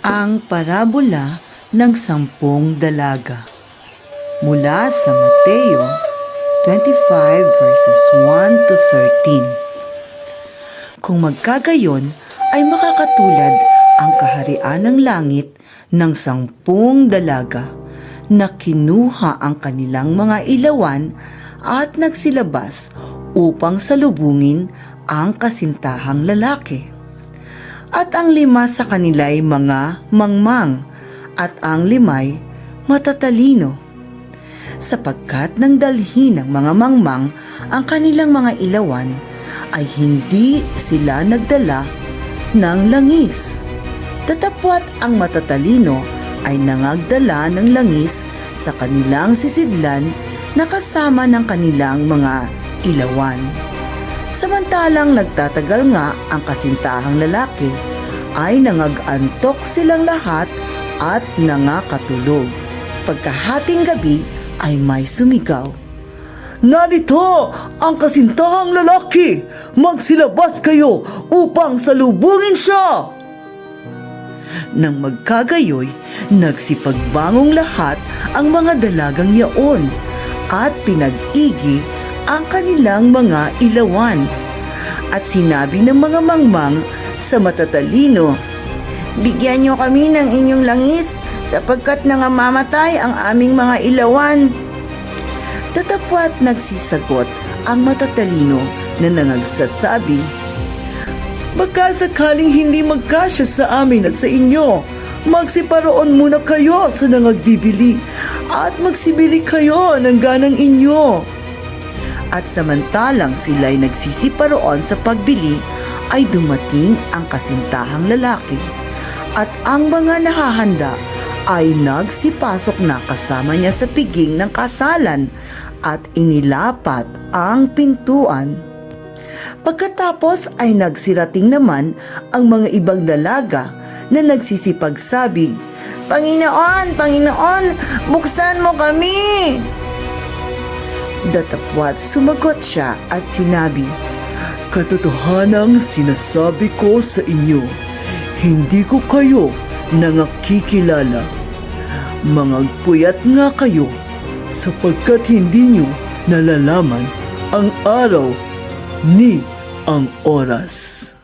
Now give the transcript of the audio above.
Ang parabola ng 10 dalaga mula sa Mateo 25 verses 1 to 13. Kung magkagayon ay makakatulad ang kaharian ng langit ng 10 dalaga na kinuha ang kanilang mga ilawan at nagsilabas upang salubungin ang kasintahang lalaki. At ang 5 sa kanila'y mga mangmang at ang 5 matatalino. Sapagkat nang dalhin ng mga mangmang ang kanilang mga ilawan, ay hindi sila nagdala ng langis. Datapwat ang matatalino ay nangagdala ng langis sa kanilang sisidlan na kasama ng kanilang mga ilawan. Samantalang nagtatagal nga ang kasintahang lalaki, ay nangag-antok silang lahat at nangakatulog. Pagkahating gabi ay may sumigaw, "Narito ang kasintahang lalaki! Magsilabas kayo upang salubungin siya!" Nang magkagayoy, nagsipagbangong lahat ang mga dalagang yaon at pinag-igi ang kanilang mga ilawan. At sinabi ng mga mangmang sa matatalino, "Bigyan niyo kami ng inyong langis sapagkat nangamamatay ang aming mga ilawan." Datapwat nagsisagot ang matatalino na nangagsasabi, "Baka sakaling hindi magkasya sa amin at sa inyo, magsiparoon muna kayo sa nangagbibili at magsibili kayo ng ganang inyo." At samantalang sila'y nagsisiparoon sa pagbili, ay dumating ang kasintahang lalaki. At ang mga nahahanda ay nagsipasok na kasama niya sa piging ng kasalan at inilapat ang pintuan. Pagkatapos ay nagsirating naman ang mga ibang dalaga na nagsisipagsabi, "Panginoon, Panginoon, buksan mo kami!" Datapwat sumagot siya at sinabi, "Katotohanang sinasabi ko sa inyo, hindi ko kayo nangakikilala. Mangagpuyat nga kayo sapagkat hindi nyo nalalaman ang araw ni ang oras."